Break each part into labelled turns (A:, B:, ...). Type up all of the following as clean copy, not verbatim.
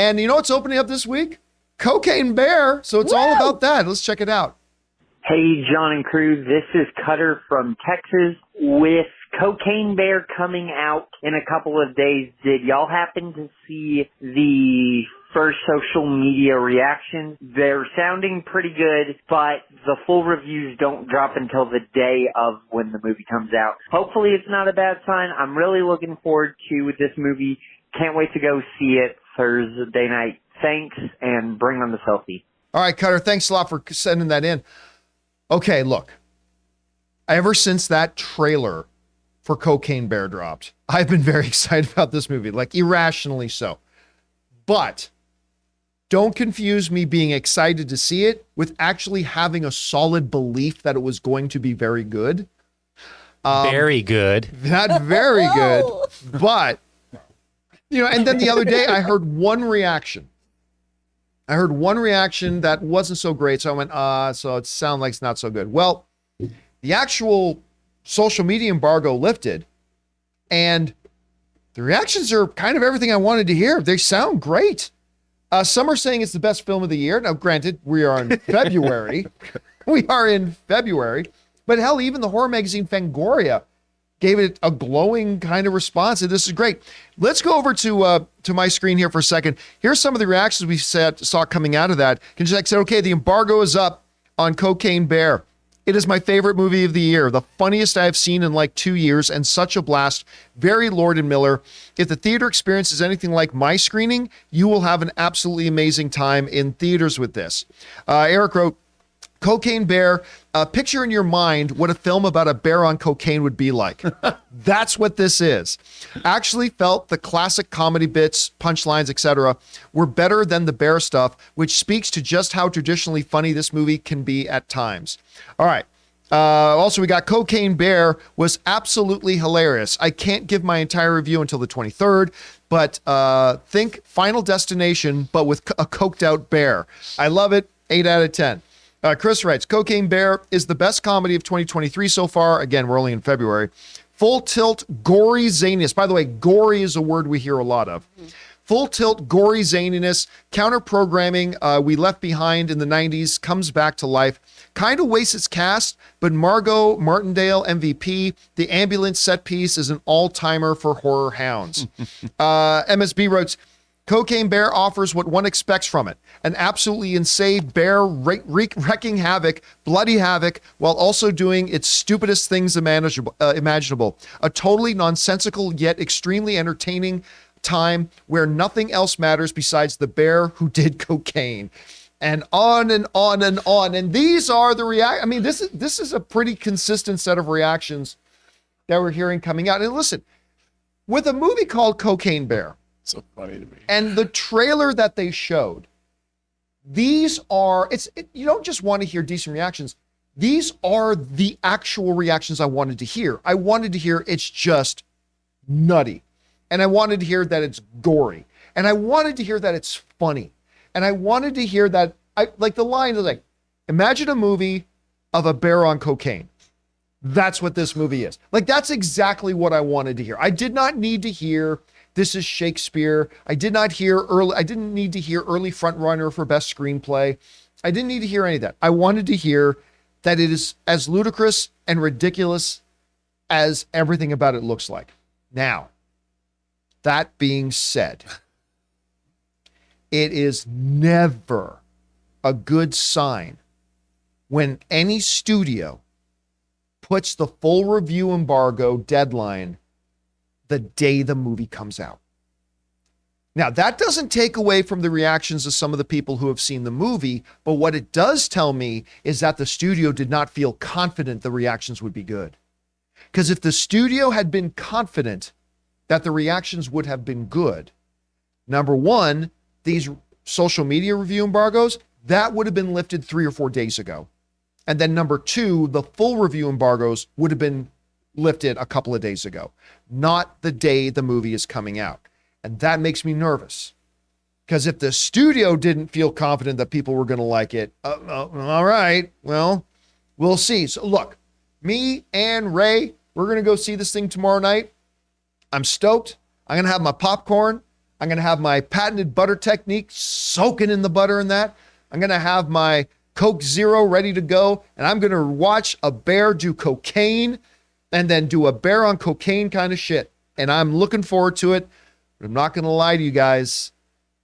A: And you know what's opening up this week? Cocaine Bear. So it's all about that. Let's check it out.
B: Hey, John and crew, this is Cutter from Texas. With Cocaine Bear coming out in a couple of days, did y'all happen to see the first social media reactions? They're sounding pretty good, but the full reviews don't drop until the day of when the movie comes out. Hopefully it's not a bad sign. I'm really looking forward to this movie. Can't wait to go see it Thursday night. Thanks, and bring on the selfie.
A: All right, Cutter, thanks a lot for sending that in. Okay, look. Ever since that trailer for Cocaine Bear dropped, I've been very excited about this movie, like irrationally so. But don't confuse me being excited to see it with actually having a solid belief that it was going to be very good.
C: Very good.
A: Not very good, but, you know, and then the other day I heard one reaction. That wasn't so great. So I went, so it sounds like it's not so good. Well, the actual social media embargo lifted, and the reactions are kind of everything I wanted to hear. They sound great. Some are saying it's the best film of the year. Now, granted, we are in February. But hell, even the horror magazine Fangoria gave it a glowing kind of response, and this is great. Let's go over to my screen here for a second. Here's some of the reactions we saw coming out of that. Kinjak said, okay, the embargo is up on Cocaine Bear. It is my favorite movie of the year, the funniest I've seen in like 2 years, and such a blast. Very Lord and Miller. If the theater experience is anything like my screening, you will have an absolutely amazing time in theaters with this. Eric wrote, Cocaine Bear, picture in your mind what a film about a bear on cocaine would be like. That's what this is. Actually felt the classic comedy bits, punchlines, etc. were better than the bear stuff, which speaks to just how traditionally funny this movie can be at times. All right. Also, we got Cocaine Bear was absolutely hilarious. I can't give my entire review until the 23rd, but think Final Destination, but with a coked out bear. I love it. 8 out of 10. Chris writes, Cocaine Bear is the best comedy of 2023 so far. Again, we're only in February. Full tilt, gory zaniness. By the way, gory is a word we hear a lot of. Full tilt, gory zaniness, counter programming we left behind in the 90s comes back to life. Kind of wastes its cast, but Margot Martindale, MVP, the ambulance set piece is an all-timer for horror hounds. MSB writes, Cocaine Bear offers what one expects from it. An absolutely insane bear wreaking havoc, bloody havoc, while also doing its stupidest things imaginable. A totally nonsensical yet extremely entertaining time where nothing else matters besides the bear who did cocaine. And on and on and on. And these are the I mean, this is a pretty consistent set of reactions that we're hearing coming out. And listen, with a movie called Cocaine Bear,
D: so funny to me.
A: and the trailer that they showed, these are, you don't just want to hear decent reactions. These are the actual reactions I wanted to hear. I wanted to hear it's just nutty. And I wanted to hear that it's gory. And I wanted to hear that it's funny. And I wanted to hear that, like the line is like, imagine a movie of a bear on cocaine. That's what this movie is. Like, that's exactly what I wanted to hear. I did not need to hear this is Shakespeare. I didn't need to hear early front runner for best screenplay. I didn't need to hear any of that. I wanted to hear that it is as ludicrous and ridiculous as everything about it looks like. Now, that being said, it is never a good sign when any studio puts the full review embargo deadline the day the movie comes out. Now, that doesn't take away from the reactions of some of the people who have seen the movie, but what it does tell me is that the studio did not feel confident the reactions would be good. Because if the studio had been confident that the reactions would have been good, number one, these social media review embargoes, that would have been lifted 3 or 4 days ago. And then number two, the full review embargoes would have been lifted a couple of days ago, not the day the movie is coming out. And that makes me nervous, because if the studio didn't feel confident that people were going to like it, all right, well, we'll see. So look, me and Ray, we're going to go see this thing tomorrow night. I'm stoked. I'm going to have my popcorn. I'm going to have my patented butter technique soaking in the butter in that. I'm going to have my Coke Zero ready to go. And I'm going to watch a bear do cocaine and then do a bear on cocaine kind of shit. And I'm looking forward to it. But I'm not going to lie to you guys.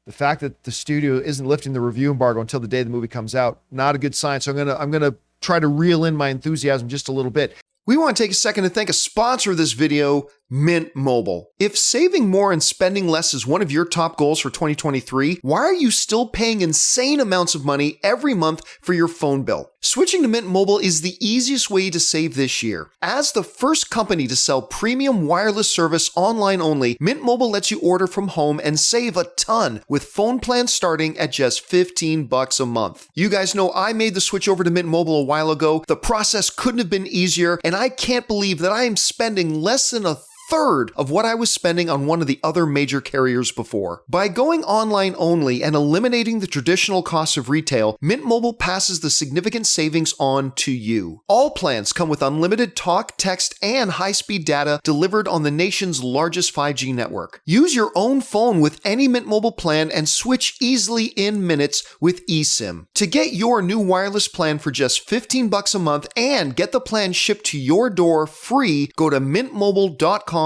A: The fact that the studio isn't lifting the review embargo until the day the movie comes out, not a good sign. So I'm going to try to reel in my enthusiasm just a little bit. We want to take a second to thank a sponsor of this video, Mint Mobile. If saving more and spending less is one of your top goals for 2023, why are you still paying insane amounts of money every month for your phone bill? Switching to Mint Mobile is the easiest way to save this year. As the first company to sell premium wireless service online only, Mint Mobile lets you order from home and save a ton with phone plans starting at just $15 a month. You guys know I made the switch over to Mint Mobile a while ago. The process couldn't have been easier, and I can't believe that I am spending less than a third of what I was spending on one of the other major carriers before. By going online only and eliminating the traditional costs of retail, Mint Mobile passes the significant savings on to you. All plans come with unlimited talk, text, and high-speed data delivered on the nation's largest 5G network. Use your own phone with any Mint Mobile plan and switch easily in minutes with eSIM. To get your new wireless plan for just $15 a month and get the plan shipped to your door free, go to mintmobile.com/Campea.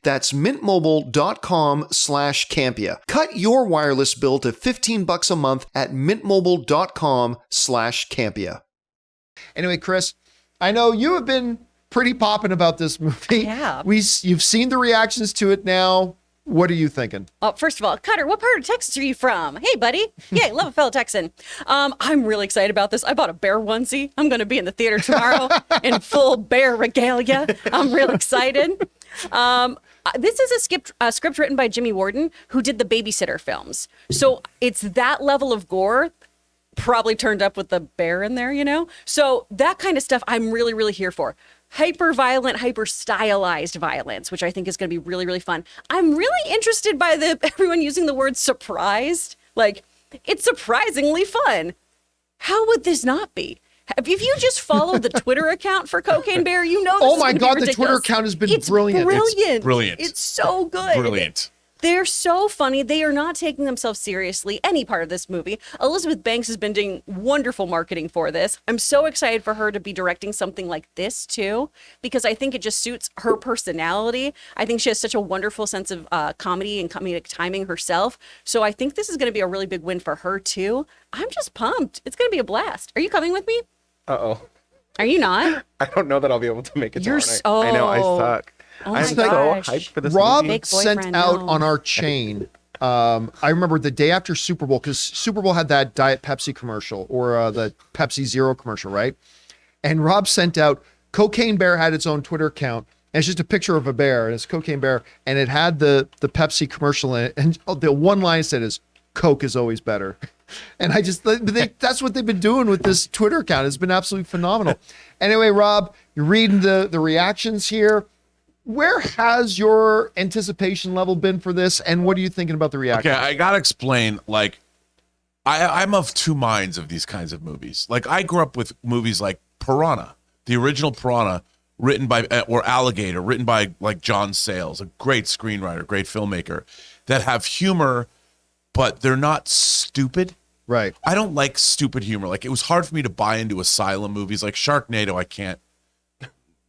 A: That's mintmobile.com/Campea. Cut your wireless bill to $15 a month at mintmobile.com/Campea. Anyway, Chris, I know you have been pretty popping about this movie.
D: Yeah.
A: You've seen the reactions to it now. What are you thinking?
D: First of all, Cutter, what part of Texas are you from? Hey, buddy. Yay, love a fellow Texan. I'm really excited about this. I bought a bear onesie. I'm going to be in the theater tomorrow in full bear regalia. I'm real excited. This is a script written by Jimmy Warden, who did the Babysitter films. So it's that level of gore, probably turned up with the bear in there, you know? So that kind of stuff I'm really, really here for. Hyper violent, hyper stylized violence, which I think is going to be really, really fun. I'm really interested by everyone using the word surprised. Like, it's surprisingly fun. How would this not be? If you just follow the Twitter account for Cocaine Bear, you know this
A: Oh my
D: is
A: God,
D: be
A: the Twitter account has been
D: it's
A: brilliant.
D: Brilliant.
C: It's brilliant.
D: It's so good.
C: Brilliant.
D: They're so funny. They are not taking themselves seriously, any part of this movie. Elizabeth Banks has been doing wonderful marketing for this. I'm so excited for her to be directing something like this too, because I think it just suits her personality. I think she has such a wonderful sense of comedy and comedic timing herself. So I think this is going to be a really big win for her too. I'm just pumped. It's going to be a blast. Are you coming with me?
E: Uh-oh.
D: Are you not?
E: I don't know that I'll be able to make it
D: You're
E: tomorrow night. I know, I suck.
D: Oh my
E: I'm so
D: gosh.
E: hyped for this
A: Rob
E: movie.
D: Fake
A: sent
D: boyfriend,
A: out
D: no.
A: on our chain. I remember the day after Super Bowl, because Super Bowl had that Diet Pepsi commercial or the Pepsi Zero commercial, right? And Rob sent out, Cocaine Bear had its own Twitter account. And it's just a picture of a bear, and it's Cocaine Bear, and it had the Pepsi commercial in it. And the one line said is, Coke is always better. And I just, that's what they've been doing with this Twitter account. It's been absolutely phenomenal. Anyway, Rob, you're reading the reactions here. Where has your anticipation level been for this, and what are you thinking about the reaction?
F: Okay, I gotta explain. Like, I'm of two minds of these kinds of movies. Like, I grew up with movies like Piranha, the original Piranha, written by or Alligator, written by like John Sayles, a great screenwriter, great filmmaker, that have humor, but they're not stupid.
A: Right.
F: I don't like stupid humor. Like, it was hard for me to buy into Asylum movies, like Sharknado. I can't.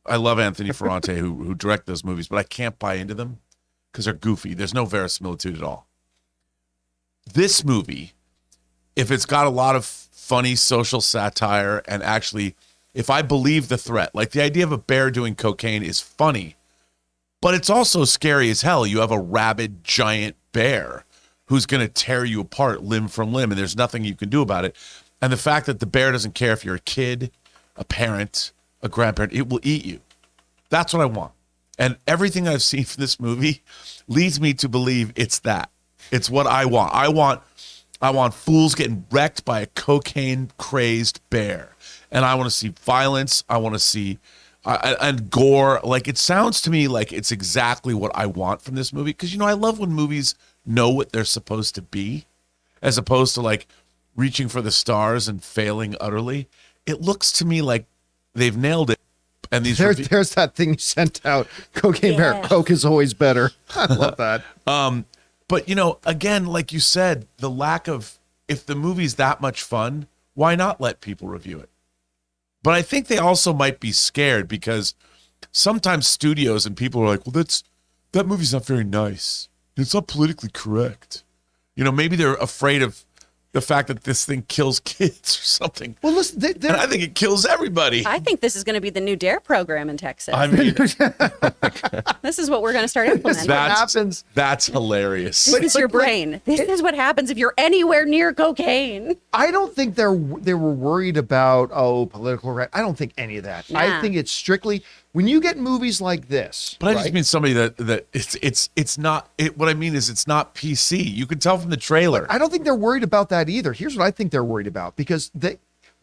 F: I love Anthony Ferrante, who directed those movies, but I can't buy into them because they're goofy. There's no verisimilitude at all. This movie, if it's got a lot of funny social satire, and actually, if I believe the threat, like the idea of a bear doing cocaine is funny, but it's also scary as hell. You have a rabid giant bear who's going to tear you apart limb from limb, and there's nothing you can do about it. And the fact that the bear doesn't care if you're a kid, a parent, a grandparent, it will eat you. That's what I want. And everything I've seen from this movie leads me to believe it's that. It's what I want. I want fools getting wrecked by a cocaine crazed bear. And I want to see violence. I want to see and gore. Like, it sounds to me like it's exactly what I want from this movie. Because, you know, I love when movies know what they're supposed to be, as opposed to like reaching for the stars and failing utterly. It looks to me like they've nailed it. And these
A: There's that thing you sent out. Cocaine Bear, Coke is always better. I love that.
F: But, again, like you said, the lack of, if the movie's that much fun, why not let people review it? But I think they also might be scared because sometimes studios and people are like, well, that movie's not very nice. It's not politically correct. Maybe they're afraid of the fact that this thing kills kids or something.
A: Well, listen,
F: and I think it kills everybody.
D: I think this is going to be the new DARE program in Texas.
F: I mean,
D: this is what we're going to start implementing.
A: That happens.
F: That's hilarious.
D: This is your brain. This is what happens if you're anywhere near cocaine.
A: I don't think they were worried about political right. I don't think any of that.
D: Nah.
A: I think it's strictly when you get movies like this.
F: But I just mean somebody that it's not. What I mean is it's not PC. You can tell from the trailer.
A: I don't think they're worried about that either. Here's what I think they're worried about, because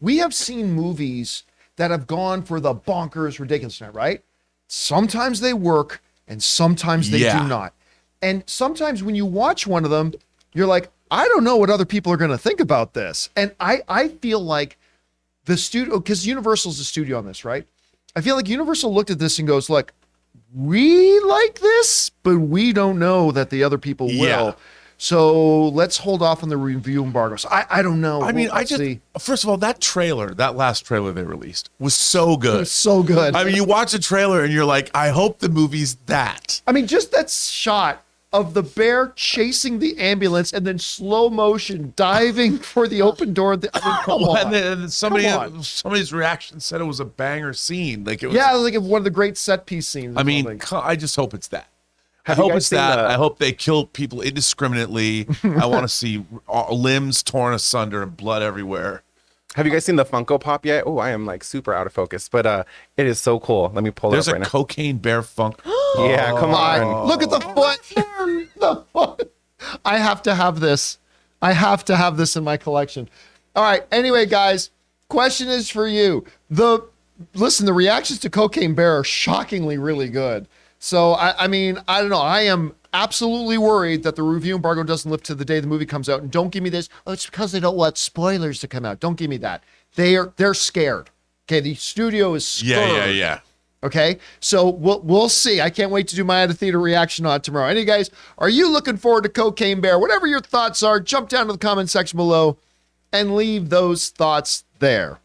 A: we have seen movies that have gone for the bonkers ridiculousness, right? Sometimes they work and sometimes they do not. And sometimes when you watch one of them, you're like, I don't know what other people are going to think about this. And I feel like the studio, because Universal's the studio on this, right? I feel like Universal looked at this and goes, look, we like this, but we don't know that the other people will.
F: Yeah.
A: So let's hold off on the review embargo. So I don't know.
F: I mean,
A: Let's see.
F: first of all, that last trailer they released was so
A: It
F: good.
A: was so good.
F: I mean, you watch the trailer and you're like, I hope the movie's that.
A: I mean, just that shot of the bear chasing the ambulance and then slow motion diving for the open door. I mean, come on.
F: And then
A: Come on.
F: somebody's reaction said it was a banger scene. Like it was.
A: Yeah, like one of the great set piece scenes. or
F: I mean,
A: something.
F: I just hope it's that. I
E: Have you
F: hope
E: guys
F: it's
E: seen
F: that.
E: the-
F: I hope they kill people indiscriminately. I want to see limbs torn asunder and blood everywhere.
E: Have you guys seen the Funko Pop yet? Oh, I am like super out of focus, but it is so cool. Let me pull
F: There's
E: it up
F: a
E: right
F: cocaine bear funk.
E: now. Yeah, come on.
A: Look at the foot. The foot. I have to have this. I have to have this in my collection. All right. Anyway, guys, question is for you. The reactions to Cocaine Bear are shockingly really good. So, I mean, I don't know. I am absolutely worried that the review embargo doesn't lift to the day the movie comes out. And don't give me this. Oh, it's because they don't want spoilers to come out. Don't give me that. They're scared. Okay, the studio is scared.
F: Yeah.
A: Okay, so we'll see. I can't wait to do my out of theater reaction on it tomorrow. Any guys, are you looking forward to Cocaine Bear? Whatever your thoughts are, jump down to the comment section below and leave those thoughts there.